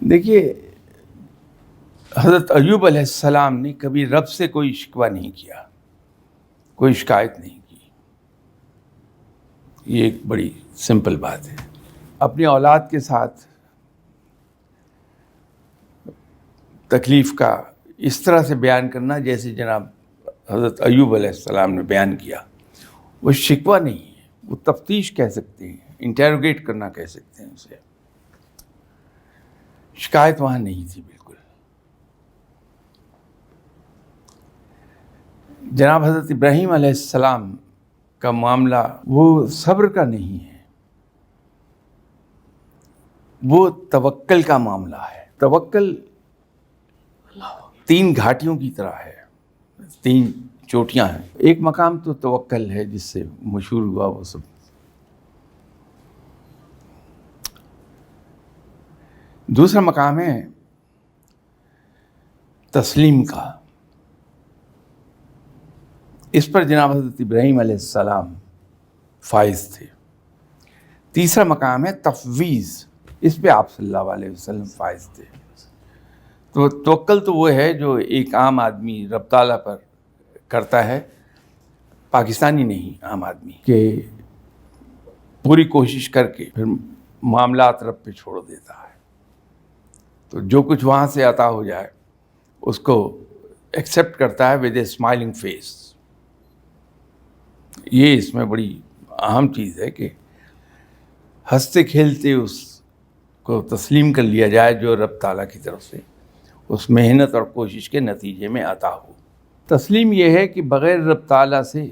دیکھیے، حضرت ایوب علیہ السلام نے کبھی رب سے کوئی شکوہ نہیں کیا، کوئی شکایت نہیں کی. یہ ایک بڑی سمپل بات ہے. اپنی اولاد کے ساتھ تکلیف کا اس طرح سے بیان کرنا جیسے جناب حضرت ایوب علیہ السلام نے بیان کیا، وہ شکوہ نہیں ہے، وہ تفتیش کہہ سکتے ہیں، انٹیروگیٹ کرنا کہہ سکتے ہیں اسے. شکایت وہاں نہیں تھی بالکل. جناب حضرت ابراہیم علیہ السلام کا معاملہ وہ صبر کا نہیں ہے، وہ توکل کا معاملہ ہے. توکل 3 گھاٹیوں کی طرح ہے، 3 چوٹیاں ہیں. ایک مقام تو توکل ہے جس سے مشہور ہوا وہ سب. دوسرا مقام ہے تسلیم کا. اس پر جناب حضرت ابراہیم علیہ السلام فائز تھے. تیسرا مقام ہے تفویض، اس پہ آپ صلی اللہ علیہ وسلم فائز تھے. تو توکل تو وہ ہے جو ایک عام آدمی رب تعالیٰ پر کرتا ہے، پاکستانی نہیں، عام آدمی، کہ پوری کوشش کر کے پھر معاملات رب پہ چھوڑ دیتا ہے. تو جو کچھ وہاں سے عطا ہو جائے اس کو ایکسیپٹ کرتا ہے ود اے اسمائلنگ فیس. یہ اس میں بڑی اہم چیز ہے کہ ہنستے کھیلتے اس کو تسلیم کر لیا جائے جو رب تعالیٰ کی طرف سے اس محنت اور کوشش کے نتیجے میں عطا ہو. تسلیم یہ ہے کہ بغیر رب تعالیٰ سے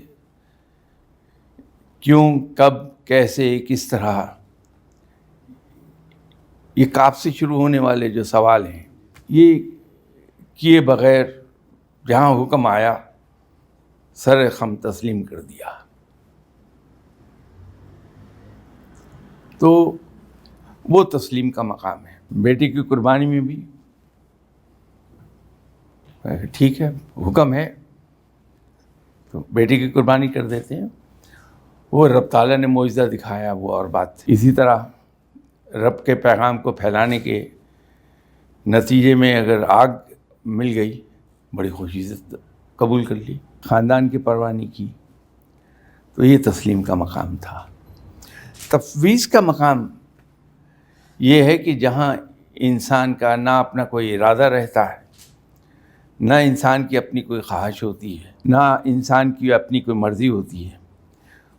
کیوں، کب، کیسے، کس طرح، یہ کاف سے شروع ہونے والے جو سوال ہیں، یہ کیے بغیر جہاں حکم آیا سر خم تسلیم کر دیا. تو وہ تسلیم کا مقام ہے. بیٹی کی قربانی میں بھی ٹھیک ہے، حکم ہے تو بیٹی کی قربانی کر دیتے ہیں. وہ رب تعالیٰ نے معجزہ دکھایا، وہ اور بات تھی. اسی طرح رب کے پیغام کو پھیلانے کے نتیجے میں اگر آگ مل گئی، بڑی خوشی سے قبول کر لی، خاندان کی پرواہ نہیں کی. تو یہ تسلیم کا مقام تھا. تفویض کا مقام یہ ہے کہ جہاں انسان کا نہ اپنا کوئی ارادہ رہتا ہے، نہ انسان کی اپنی کوئی خواہش ہوتی ہے، نہ انسان کی اپنی کوئی مرضی ہوتی ہے،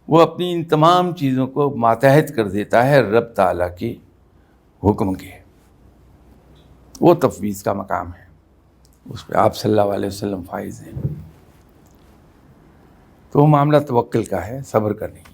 وہ اپنی ان تمام چیزوں کو ماتحت کر دیتا ہے رب تعالیٰ کے حکم کے. وہ تفویض کا مقام ہے. اس پہ آپ صلی اللہ علیہ وسلم فائز ہیں. تو وہ معاملہ توکل کا ہے، صبر کا نہیں.